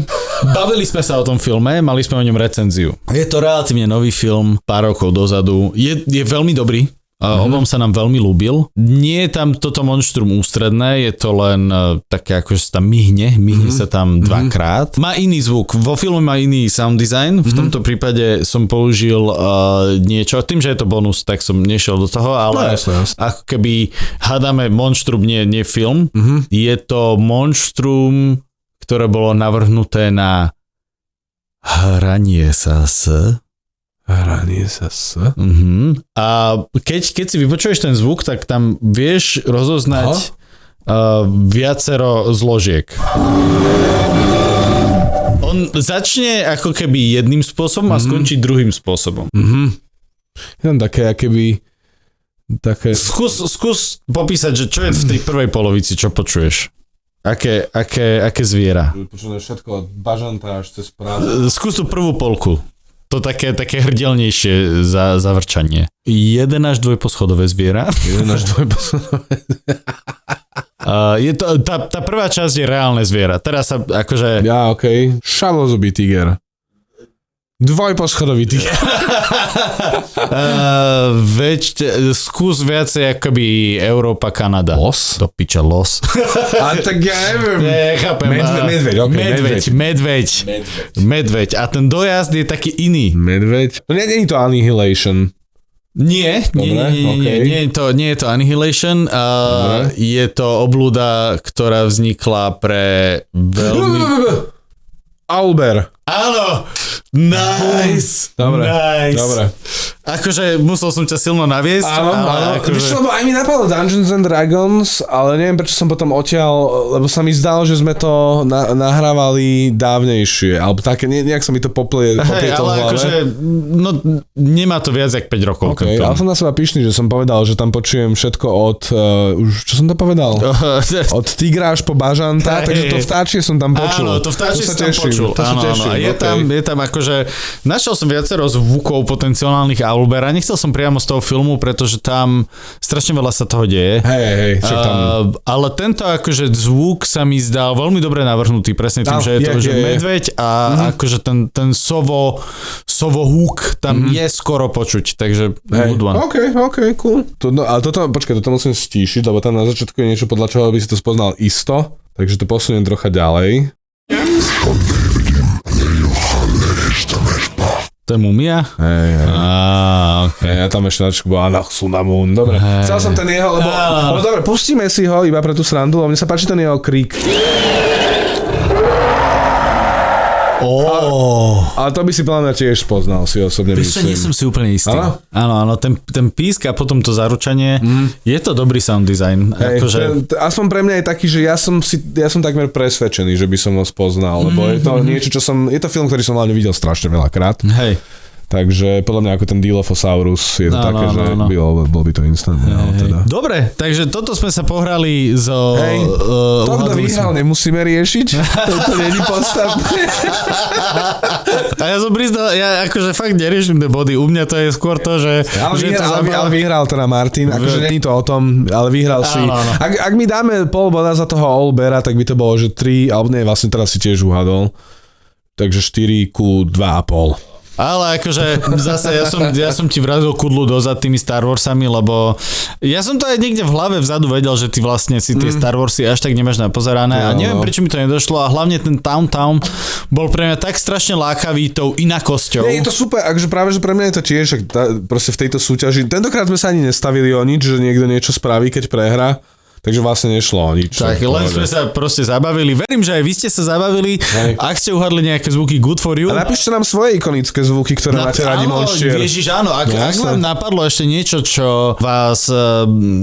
Bavili sme sa o tom filme, mali sme o ňom recenziu. Je to relatívne nový film, pár rokov dozadu. Je veľmi dobrý. Obom sa nám veľmi ľúbil. Nie je tam toto monštrum ústredné, je to len také ako, že sa tam myhne sa tam dvakrát. Má iný zvuk, vo filme má iný sound design, v tomto prípade som použil niečo, tým, že je to bonus, tak som nešiel do toho, ale ako keby hádame monštrum, nie film, je to monštrum, ktoré bolo navrhnuté na hranie sa s. A keď si vypočuješ ten zvuk, tak tam vieš rozoznať viacero zložiek. On začne ako keby jedným spôsobom a skončí druhým spôsobom. Tam také, akéby... Také... Skús popísať, že čo je v tej prvej polovici, čo počuješ. Aké zviera? Počujem všetko od bažanta až cez práve. Skús tú prvú polku. To také hrdelnejšie zavrčanie. 1 až 2 poschodové zviera. 1 až 2 poschodové zviera. Je to, tá prvá časť je reálne zviera. Teraz sa akože... Ja, okej. Šalozubý tiger. 2-poschodový tiger. Skús viacej akoby Európa, Kanada. Los? Do piča los. A tak ja neviem. Chápem. Medveď. A ten dojazd je taký iný. Medveď? No nie je to Annihilation. Nie je to Annihilation. Je to oblúda, ktorá vznikla pre veľmi... Owlbear. Áno! Nice! Dobre. Akože musel som ťa silno naviesť. Áno. Akože... Víš, lebo aj mi napadlo Dungeons and Dragons, ale neviem, prečo som potom odtiaľ, lebo sa mi zdalo, že sme to nahrávali dávnejšie, alebo také, nejak sa mi to poplietlo v hlave. Akože, no, nemá to viac jak 5 rokov. Okay, ale som na seba pyšný, že som povedal, že tam počujem všetko od, čo som to povedal? Od tigra až po bažanta, takže to vtáčie som tam počul. Áno, to vtáčie som tam počul. Áno. Je tam akože, našiel som viacero zvukov potenciálnych Owlbeara, nechcel som priamo z toho filmu, pretože tam strašne veľa sa toho deje. Hej, tam... Ale tento akože zvuk sa mi zdal veľmi dobre navrhnutý, presne tým, že je to že medveď a akože ten sovo húk tam je skoro počuť, takže good one. OK, cool. Ale toto musím stíšiť, lebo tam na začiatku je niečo, podľa čoho by si to spoznal isto, takže to posuniem trocha ďalej. To je mumia? Hej. Okay. Ja tam ešte načku bola Sunamun. Dobre, chcel som ten jeho, lebo dobre, pustíme si ho iba pre tú srandu, lebo mne sa páči ten jeho krík. Ale to by si podľa mňa tiež spoznal, si osobne myslím. Nie som si úplne istý. Áno, ten písk a potom to zaručanie, je to dobrý sound design. Akože... Aspoň pre mňa je taký, že ja som takmer presvedčený, že by som ho spoznal, lebo je to niečo, je to film, ktorý som hlavne videl strašne veľakrát. Hej. Takže podľa mňa ako ten Dilophosaurus je to také, že bol by to instant. Teda. Dobre, takže toto sme sa pohrali zo... To, kto vyhral, nemusíme riešiť. To není podstatné. A ja som priznal, ja akože fakt neriešim tie body. U mňa to je skôr to, že... Ale vyhral teda Martin. Akože není to o tom, ale vyhral si. Ak mi dáme pol boda za toho Owlbeara, tak by to bolo, že 3, alebo nie, vlastne teraz si tiež uhadol. Takže 4 ku 2,5. Ale akože zase ja som ti vrazil kudlu dozad tými Star Warsami, lebo ja som to aj niekde v hlave vzadu vedel, že ty vlastne si tie Star Warsy až tak nemáš napozerané a neviem, prečo mi to nedošlo a hlavne ten Town bol pre mňa tak strašne lákavý tou inakosťou. Je to super, akože práve, že pre mňa je to tiež proste v tejto súťaži. Tentokrát sme sa ani nestavili o nič, že niekto niečo spraví, keď prehrá. Takže vlastne nešlo o nič. Tak, len sme sa proste zabavili. Verím, že aj vy ste sa zabavili. Hej. Ak ste uhadli nejaké zvuky good for you. A napíšte nám svoje ikonické zvuky, ktoré máte radi Monštier. Ježiš, áno. Ak vám napadlo ešte niečo, čo vás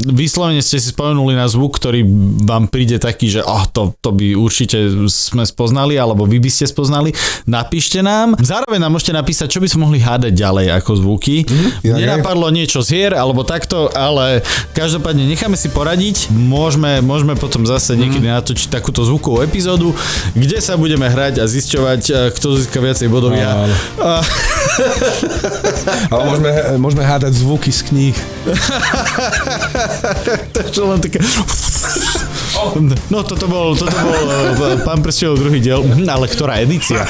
vyslovene ste si spomenuli na zvuk, ktorý vám príde taký, že to by určite sme spoznali, alebo vy by ste spoznali, napíšte nám. Zároveň nám môžete napísať, čo by sme mohli hádať ďalej ako zvuky. Mne napadlo niečo z hier, alebo takto, ale každopádne necháme si poradiť. Môžeme potom zase niekedy natočiť takúto zvukovú epizódu, kde sa budeme hrať a zisťovať, kto získa viacej bodov. Ale môžeme hádať zvuky z kníh. To len také... No toto bol Pán prstiev druhý diel, ale ktorá edícia?